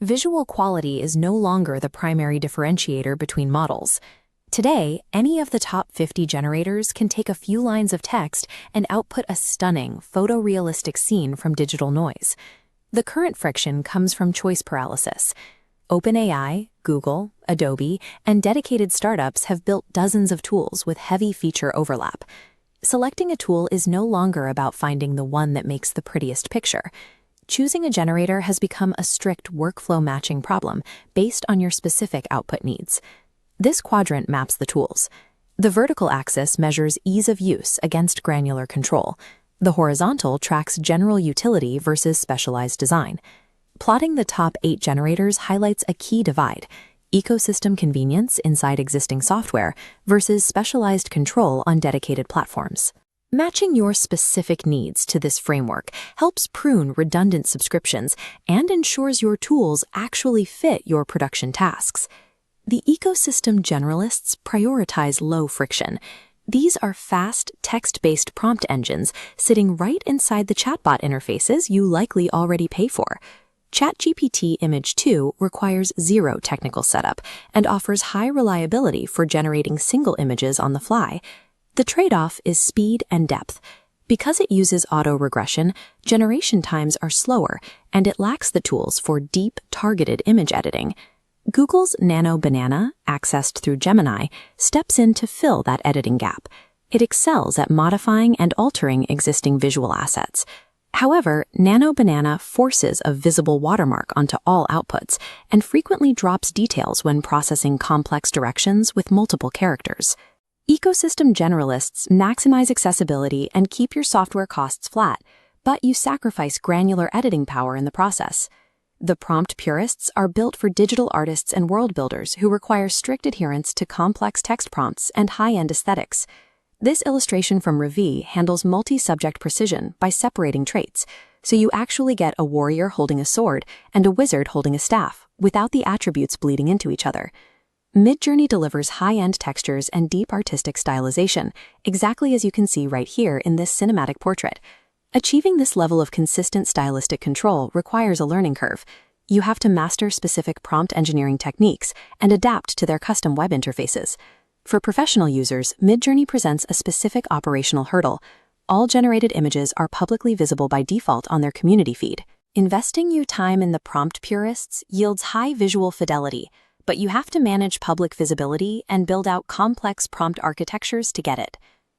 Visual quality is no longer the primary differentiator between models. Today, any of the top 50 generators can take a few lines of text and output a stunning, photorealistic scene from digital noise. The current friction comes from choice paralysis. OpenAI, Google, Adobe, and dedicated startups have built dozens of tools with heavy feature overlap. Selecting a tool is no longer about finding the one that makes the prettiest picture. Choosing a generator has become a strict workflow matching problem based on your specific output needs. This quadrant maps the tools. The vertical axis measures ease of use against granular control. The horizontal tracks general utility versus specialized design. Plotting the top 8 generators highlights a key divide: ecosystem convenience inside existing software versus specialized control on dedicated platforms. Matching your specific needs to this framework helps prune redundant subscriptions and ensures your tools actually fit your production tasks. The ecosystem generalists prioritize low friction. These are fast, text-based prompt engines sitting right inside the chatbot interfaces you likely already pay for. ChatGPT Image 2 requires zero technical setup and offers high reliability for generating single images on the fly. The trade-off is speed and depth. Because it uses auto-regression, generation times are slower, and it lacks the tools for deep, targeted image editing. Google's Nano Banana, accessed through Gemini, steps in to fill that editing gap. It excels at modifying and altering existing visual assets. However, Nano Banana forces a visible watermark onto all outputs and frequently drops details when processing complex directions with multiple characters. Ecosystem generalists maximize accessibility and keep your software costs flat, but you sacrifice granular editing power in the process. The prompt purists are built for digital artists and world builders who require strict adherence to complex text prompts and high-end aesthetics. This illustration from Ravi handles multi-subject precision by separating traits, so you actually get a warrior holding a sword and a wizard holding a staff, without the attributes bleeding into each other. MidJourney delivers high-end textures and deep artistic stylization, exactly as you can see right here in this cinematic portrait. Achieving this level of consistent stylistic control requires a learning curve. You have to master specific prompt engineering techniques and adapt to their custom web interfaces. For professional users, MidJourney presents a specific operational hurdle. All generated images are publicly visible by default on their community feed. Investing your time in the prompt purists yields high visual fidelity, but you have to manage public visibility and build out complex prompt architectures to get it.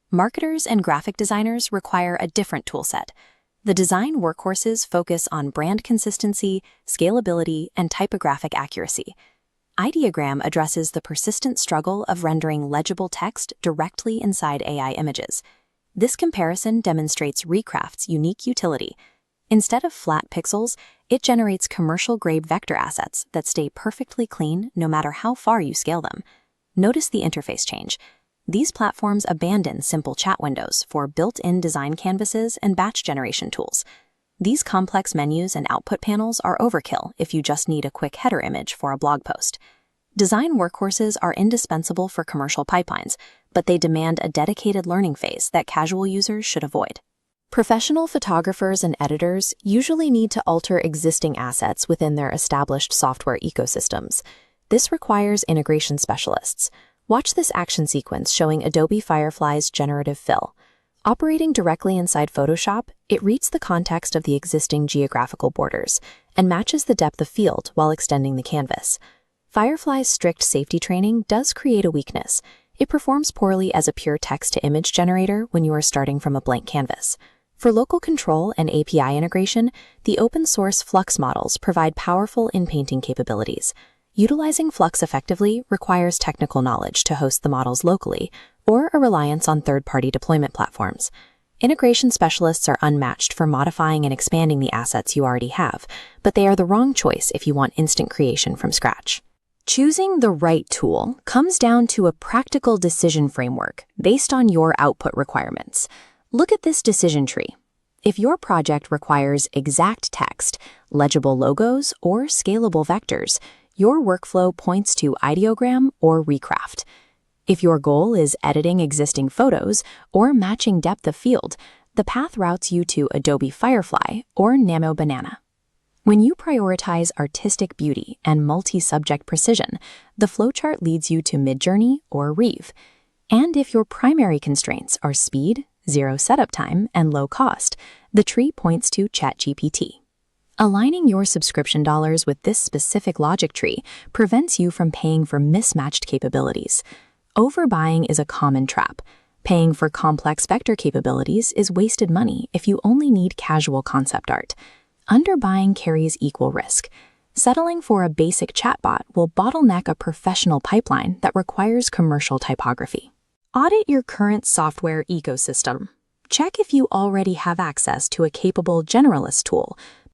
Marketers and graphic designers require a different toolset. The design workhorses focus on brand consistency, scalability, and typographic accuracy. Ideogram addresses the persistent struggle of rendering legible text directly inside AI images. This comparison demonstrates Recraft's unique utility. Instead of flat pixels, it generates commercial-grade vector assets that stay perfectly clean no matter how far you scale them. Notice the interface change. These platforms abandon simple chat windows for built-in design canvases and batch generation tools. These complex menus and output panels are overkill if you just need a quick header image for a blog post. Design workhorses are indispensable for commercial pipelines, but they demand a dedicated learning phase that casual users should avoid. Professional photographers and editors usually need to alter existing assets within their established software ecosystems. This requires integration specialists. Watch this action sequence showing Adobe Firefly's generative fill. Operating directly inside Photoshop, it reads the context of the existing geographical borders and matches the depth of field while extending the canvas. Firefly's strict safety training does create a weakness. It performs poorly as a pure text-to-image generator when you are starting from a blank canvas. For local control and API integration, the open-source Flux models provide powerful in-painting capabilities. Utilizing Flux effectively requires technical knowledge to host the models locally or a reliance on third-party deployment platforms. Integration specialists are unmatched for modifying and expanding the assets you already have, but they are the wrong choice if you want instant creation from scratch. Choosing the right tool comes down to a practical decision framework based on your output requirements. Look at this decision tree. If your project requires exact text, legible logos, or scalable vectors, your workflow points to Ideogram or Recraft. If your goal is editing existing photos or matching depth of field, the path routes you to Adobe Firefly or Nano Banana. When you prioritize artistic beauty and multi-subject precision, the flowchart leads you to MidJourney or Reeve. And if your primary constraints are speed, zero setup time, and low cost, the tree points to ChatGPT. Aligning your subscription dollars with this specific logic tree prevents you from paying for mismatched capabilities. Overbuying is a common trap. Paying for complex vector capabilities is wasted money if you only need casual concept art. Underbuying carries equal risk. Settling for a basic chatbot will bottleneck a professional pipeline that requires commercial typography. Audit your current software ecosystem. Check if you already have access to a capable generalist tool,